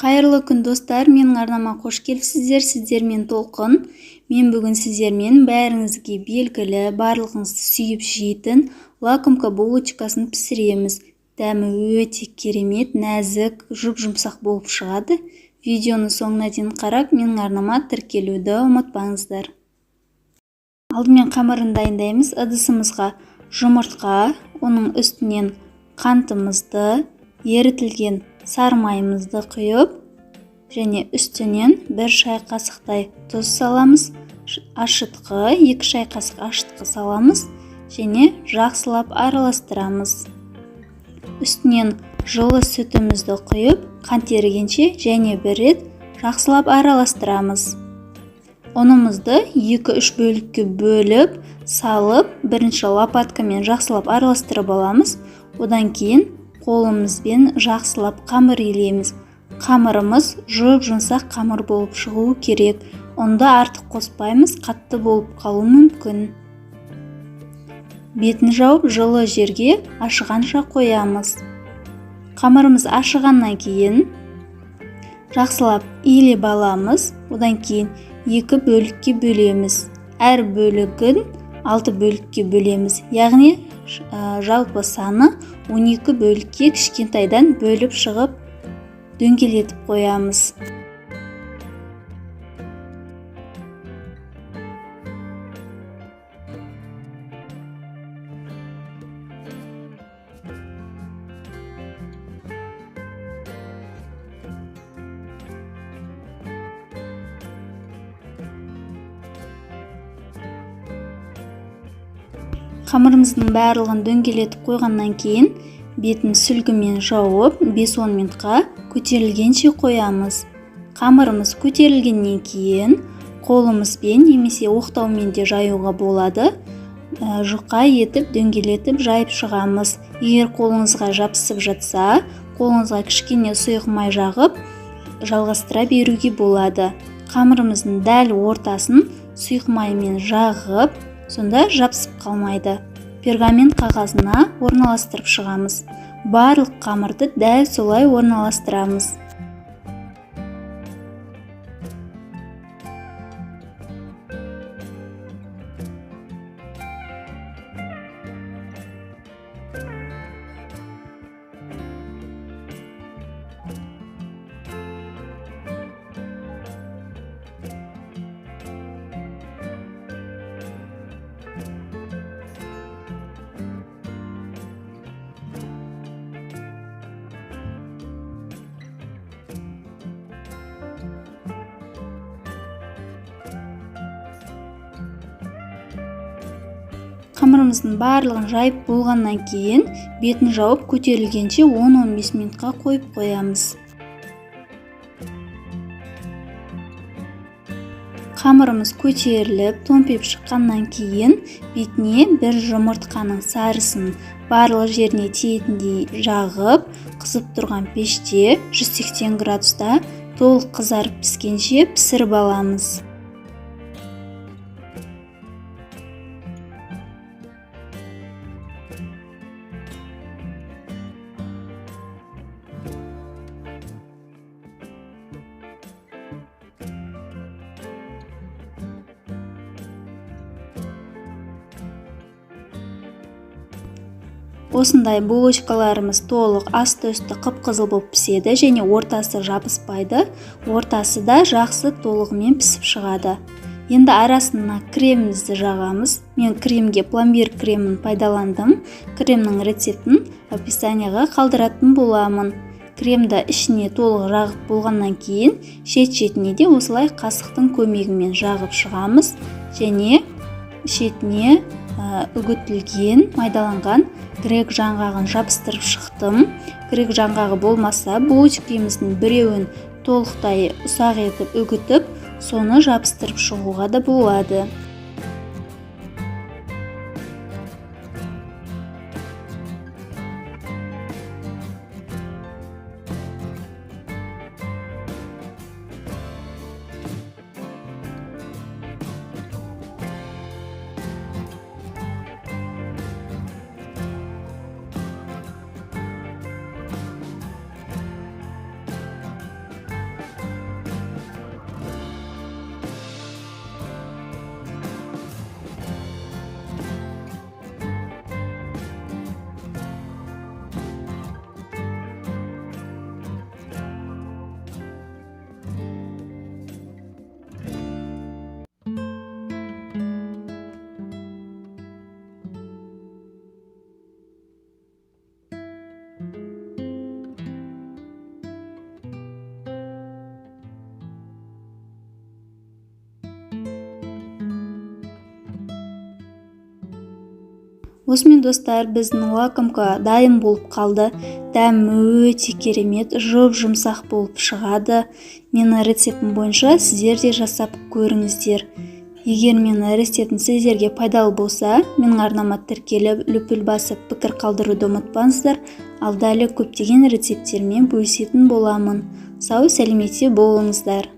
Қайырлы күн достар, менің арнама қош келіпсіздер. Сіздермен Толқын. Мен бүгін сіздермен бәріңізге белгілі, барлығыңызды сүйіп жейтін лакомка булочкасын пісіреміз. Дәмі өте керемет, нәзік, жұп-жұмсақ болып шығады. Видеоны соңына дейін қарап, менің арнама тіркелуді ұмытпаңыздар. Алдымен қамырын дайындаймыз. Ыдысымызға жұмыртқа, оның үстінен қантымызды, ерітілген сары майымызды құйып, және үстінен 1 шай қасықтай тұз саламыз. Ашытқы, 2 шай қасық ашытқы саламыз және жақсылап араластырамыз. Үстінен жылы сүтімізді құйып, қант ерігенше және бір рет жақсылап араластырамыз. Ұнымызды 2-3 бөлікке бөліп, салып, бірінші лопаткамен жақсылап араластырып аламыз. Одан кейін қолымызбен жақсылап қамыр илейміз. Қамырымыз жұп-жұмсақ қамыр болып шығуы керек. Ұнды артық қоспаймыз, қатты болып қалуы мүмкін. Бетін жауып, жылы жерге ашығанша қоямыз. Қамырымыз ашығаннан кейін жақсылап илеп аламыз. Одан кейін 2 бөлікке бөлеміз. Әр бөлігін 6 бөлікке бөлеміз. Яғни жалпы саны 12 бөлікке кішкентайдан бөліп шығып дөңгелетіп қоямыз. Қамырымыздың барлығын дөңгелетіп қойғаннан кейін бетін сүлгімен жауып 5-10 минутқа көтерілгенше қоямыз. Қамырымыз көтерілгеннен кейін қолымызбен немесе оқтаумен де жаюға болады. Жұқа етіп дөңгелетіп жайып шығамыз. Егер қолыңызға жабысып жатса, қолыңызға кішкене сұйық май жағып жалғастыра беруге болады. Қамырымыздың дәл ортасын сұйық маймен жағып, сонда жабысып қалмайды. Пергамент қағазына орналастырып шығамыз. Барлық қамырды дәл солай орналастырамыз. Қамырымыздың барлығын жайып болғаннан кейін бетін жауып көтерілгенше 10-15 минутқа қойып қоямыз. Қамырымыз көтеріліп, томпиып шыққаннан кейін бетіне бір жұмыртқаның сарысын барлық жеріне тиетіндей жағып, қызып тұрған пеште 180 градуста толық қызарып піскенше пісіріп аламыз. Осындай булочкаларымыз толық асты-үсті қып-қызыл болып піседі және ортасы жабыспайды. Ортасы да жақсы толығымен пісіп шығады. Енді арасына кремімізді жағамыз. Мен кремге пломбир кремін пайдаландым. Кремнің рецептін описанияға қалдыратын боламын. Кремді ішіне толық жағып болғаннан кейін шет-шетіне де осылай қасықтың көмегімен жағып шығамыз және шетіне үгітілген, майдаланған грек жаңғағын жабыстырып шықтым. Грек жаңғағы болмаса, булочкамыздың біреуін толықтай ұсақ етіп үгітіп, соны жабыстырып шығуға да болады. Осымен достар, біздің лакомка дайын болып қалды. Дәмі өте керемет, жұп-жұмсақ болып шығады. Менің рецептім бойынша сіздер де жасап көріңіздер. Егер менің рецептім сіздерге пайдалы болса, менің арнама тіркеліп, лүпіл басып, пікір қалдыруды ұмытпаңыздар. Алда әлі көптеген рецепттермен бөлісетін боламын. Сау сәлеметте болыңыздар.